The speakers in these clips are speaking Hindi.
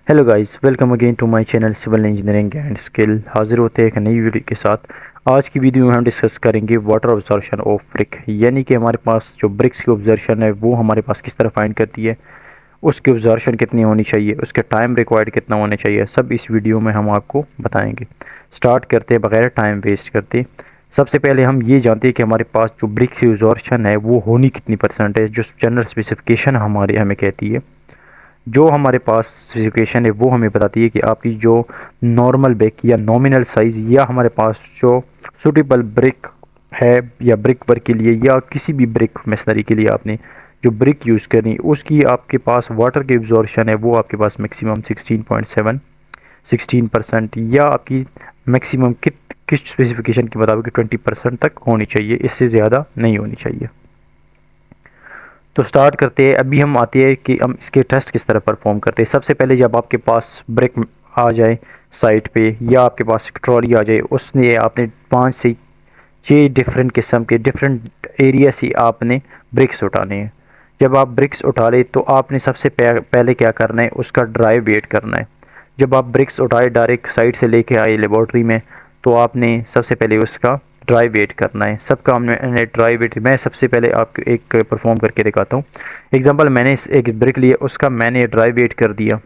Hello guys, welcome again to my channel civil engineering and skill. हाजिर होते हैं एक नई वीडियो के साथ। आज की वीडियो में हम डिस्कस करेंगे वाटर ऑब्जर्प्शन ऑफ ब्रिक, यानी कि हमारे पास जो ब्रिक्स की ऑब्जर्प्शन है वो हमारे पास किस तरह फाइंड करती है, उसकी ऑब्जर्प्शन कितनी होनी चाहिए, उसके टाइम रिक्वायर्ड कितना होना चाहिए, सब इस वीडियो में हम आपको बताएंगे। स्टार्ट करते हैं बगैर टाइम वेस्ट करते। सबसे पहले हम ये जानते हैं कि हमारे पास जो ब्रिक की ऑब्जर्प्शन है वो होनी कितनी परसेंट है, जो जनरल स्पेसिफिकेशन हमारे हमें कहती है। जो हमारे पास स्पेसिफिकेशन है वो हमें बताती है कि आपकी जो नॉर्मल ब्रिक या नॉमिनल साइज़ या हमारे पास जो सूटेबल ब्रिक है या ब्रिक वर्क के लिए या किसी भी ब्रिक मशीनरी के लिए आपने जो ब्रिक यूज़ करनी उसकी आपके पास वाटर की एब्जॉर्प्शन है वो आपके पास मैक्सिमम 16.7 16% या आपकी मैक्सिमम किस स्पेसिफिकेशन के मुताबिक 20% तक होनी चाहिए, इससे ज़्यादा नहीं होनी चाहिए। तो स्टार्ट करते हैं। अभी हम आते हैं कि हम इसके टेस्ट किस तरह परफॉर्म करते हैं। सबसे पहले जब आपके पास ब्रिक आ जाए साइट पे या आपके पास एक ट्रॉली आ जाए, उसने आपने 5 से 6 डिफरेंट किस्म के डिफरेंट एरिया से आपने ब्रिक्स उठाने हैं। जब आप ब्रिक्स उठा ले तो आपने सबसे पहले क्या करना है, उसका ड्राई वेट करना है। जब आप ब्रिक्स उठाए डायरेक्ट साइड से लेके आए लेबॉर्ट्री में, तो आपने सबसे पहले उसका ड्राई वेट करना है। सबका हमने ड्राई वेट, मैं सबसे पहले आपको एक परफॉर्म करके दिखाता हूँ। एग्जांपल, मैंने एक ब्रिक लिया, उसका मैंने ड्राई वेट कर दिया।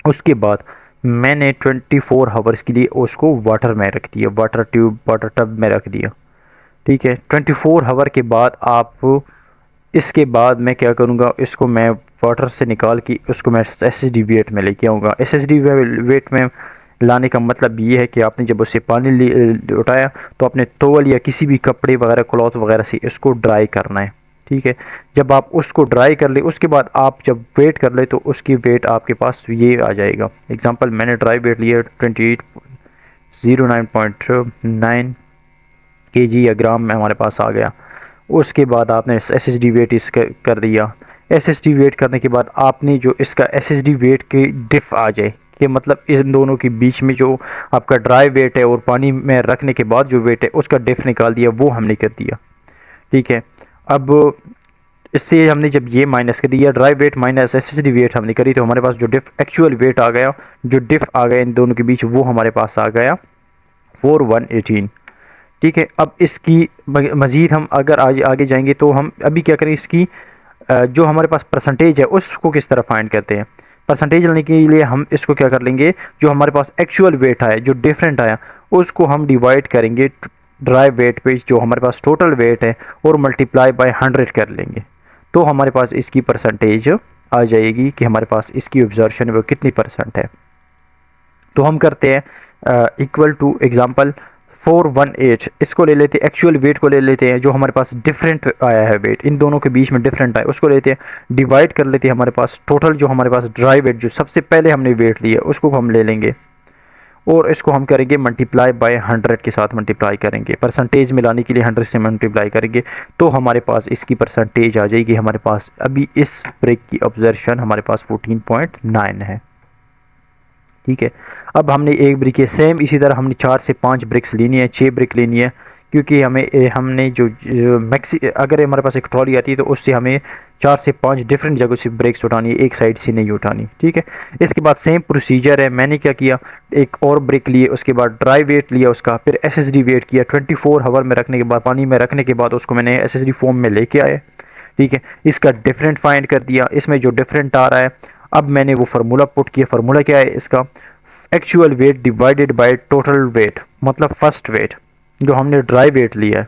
उसके बाद मैंने 24 हावर्स के लिए उसको वाटर में रख दिया, वाटर टब में रख दिया। ठीक है, 24 हावर के बाद आप, इसके बाद मैं क्या करूँगा, इसको मैं वाटर से निकाल के उसको मैं एसएसडी वेट में लेके आऊँगा। एसएसडी वेट में लाने का मतलब ये है कि आपने जब उसे पानी उठाया तो आपने टॉवल या किसी भी कपड़े वगैरह क्लॉथ वगैरह से इसको ड्राई करना है। ठीक है, जब आप उसको ड्राई कर ले उसके बाद आप जब वेट कर ले तो उसकी वेट आपके पास ये आ जाएगा। एग्जांपल, मैंने ड्राई वेट लिया 2809.9 केजी या ग्राम में हमारे पास आ गया। उसके बाद आपने एसएसडी वेट इसका कर दिया। एसएसडी वेट करने के बाद आपने जो इसका एसएसडी वेट के डिफ आ जाए कि मतलब इन दोनों के बीच में जो आपका ड्राई वेट है और पानी में रखने के बाद जो वेट है उसका डिफ निकाल दिया, वो हमने कर दिया। ठीक है, अब इससे हमने जब ये माइनस कर दिया, dry weight minus SSD weight हमने करी, तो हमारे पास जो डिफ एक्चुअल वेट आ गया, जो डिफ आ गया इन दोनों के बीच, वो हमारे पास आ गया 4118। ठीक है, अब इसकी मज़ीद हम अगर आगे आगे जाएंगे तो हम अभी क्या करें, इसकी जो हमारे पास परसेंटेज है उसको किस तरह फाइंड करते हैं। परसेंटेज लेने के लिए हम इसको क्या कर लेंगे, जो हमारे पास एक्चुअल वेट आया, जो डिफरेंट आया, उसको हम डिवाइड करेंगे ड्राई वेट पे जो हमारे पास टोटल वेट है और मल्टीप्लाई बाय 100 कर लेंगे। तो हमारे पास इसकी परसेंटेज आ जाएगी कि हमारे पास इसकी ऑब्जर्वेशन वो कितनी परसेंट है। तो हम करते हैं इक्वल टू एग्जांपल 418, इसको ले लेते हैं, एक्चुअल वेट को ले लेते हैं, जो हमारे पास डिफरेंट आया है वेट, इन दोनों के बीच में डिफरेंट आया, उसको लेते हैं, डिवाइड कर लेते हैं हमारे पास टोटल जो हमारे पास ड्राई वेट जो सबसे पहले हमने वेट लिया उसको हम ले लेंगे और इसको हम करेंगे मल्टीप्लाई बाय 100 के साथ मल्टीप्लाई करेंगे। परसेंटेज मिलाने के लिए 100 से मल्टीप्लाई करेंगे तो हमारे पास इसकी परसेंटेज आ जाएगी। हमारे पास अभी इस ब्रेक की ऑब्जर्वेशन हमारे पास 14.9 है। ठीक है, अब हमने एक ब्रिक है, सेम इसी तरह हमने 4 से 5 ब्रिक्स लेनी है, 6 ब्रिक लेनी है, क्योंकि हमें हमने जो मैक्सी अगर हमारे पास एक ट्रॉली आती है तो उससे हमें 4 से 5 डिफरेंट जगहों से ब्रेक्स उठानी है, एक साइड से नहीं उठानी। ठीक है, इसके बाद सेम प्रोसीजर है। मैंने क्या किया, एक और ब्रिक लिए, उसके बाद ड्राई वेट लिया उसका, फिर एसएसडी वेट किया, 24 हावर में रखने के बाद, पानी में रखने के बाद उसको मैंने एसएसडी फॉर्म में लेके आया। ठीक है, इसका डिफरेंट फाइंड कर दिया, इसमें जो डिफरेंट आ रहा है, अब मैंने वो फार्मूला पुट किया। फार्मूला क्या है इसका, actual weight divided by total weight, मतलब फर्स्ट वेट जो हमने ड्राई वेट लिया है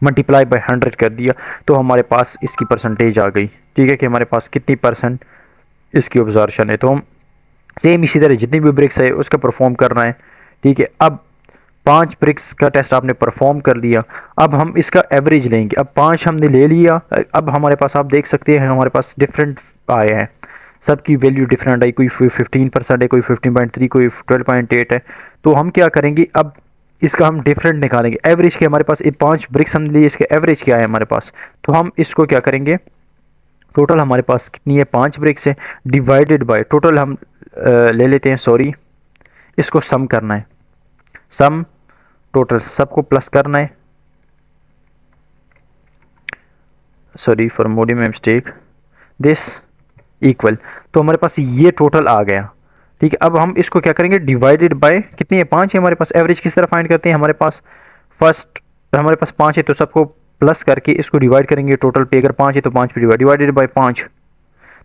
मल्टीप्लाई बाय 100 कर दिया, तो हमारे पास इसकी परसेंटेज आ गई। ठीक है, कि हमारे पास कितनी परसेंट इसकी ऑब्जर्वेशन है। तो हम सेम इसी तरह जितनी भी ब्रिक्स है उसका परफॉर्म करना है। ठीक है, अब 5 ब्रिक्स का टेस्ट आपने परफॉर्म कर लिया, अब हम इसका एवरेज लेंगे। अब 5 हमने ले लिया, अब हमारे पास आप देख सकते हैं हमारे पास डिफरेंट आए हैं, सबकी वैल्यू डिफरेंट आई, कोई 15% है, कोई 15.3, कोई 12.8 है। तो हम क्या करेंगे, अब इसका हम डिफरेंट निकालेंगे, एवरेज के हमारे पास 5 ब्रिक्स हम लिए, इसके एवरेज क्या है हमारे पास, तो हम इसको क्या करेंगे, टोटल हमारे पास कितनी है, 5 ब्रिक्स है, डिवाइडेड बाय टोटल हम ले लेते हैं, सॉरी इसको सम करना है, सम टोटल सबको प्लस करना है, सॉरी फॉर मोडी में मिस्टेक, दिस इक्वल, तो हमारे पास ये टोटल आ गया। ठीक है, अब हम इसको क्या करेंगे, डिवाइडेड बाय कितनी है, 5 है हमारे पास। एवरेज किस तरह फाइंड करते हैं, हमारे पास फर्स्ट हमारे पास 5 है तो सबको प्लस करके इसको डिवाइड करेंगे, टोटल पे अगर 5 है तो 5 पे डिवाइडेड बाय 5,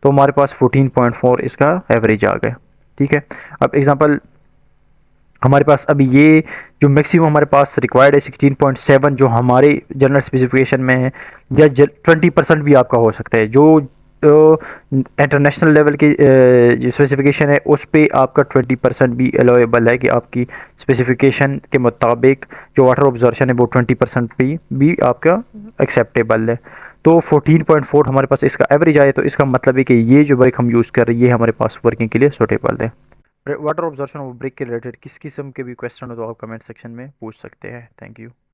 तो हमारे पास 14.4 इसका एवरेज आ गया। ठीक है, अब एग्जांपल हमारे पास अभी ये जो मैक्सिमम हमारे पास रिक्वायर्ड है 16.7 जो हमारे जनरल स्पेसिफिकेशन में है, या 20% भी आपका हो सकता है। जो इंटरनेशनल लेवल की जो स्पेसिफिकेशन है उस पे आपका 20% भी अलाउेबल है कि आपकी स्पेसिफिकेशन के मुताबिक जो वाटर ऑब्जर्वेशन है वो 20% भी आपका एक्सेप्टेबल है। तो 14.4 हमारे पास इसका एवरेज आया, तो इसका मतलब है कि ये जो ब्रेक हम यूज़ कर रहे हैं ये हमारे पास वर्किंग के लिए सूटेबल है। वाटर ऑब्जर्वेशन और ब्रेक के रिलेटेड किस किस्म के भी क्वेश्चन हो तो आप कमेंट सेक्शन में पूछ सकते हैं। Thank you.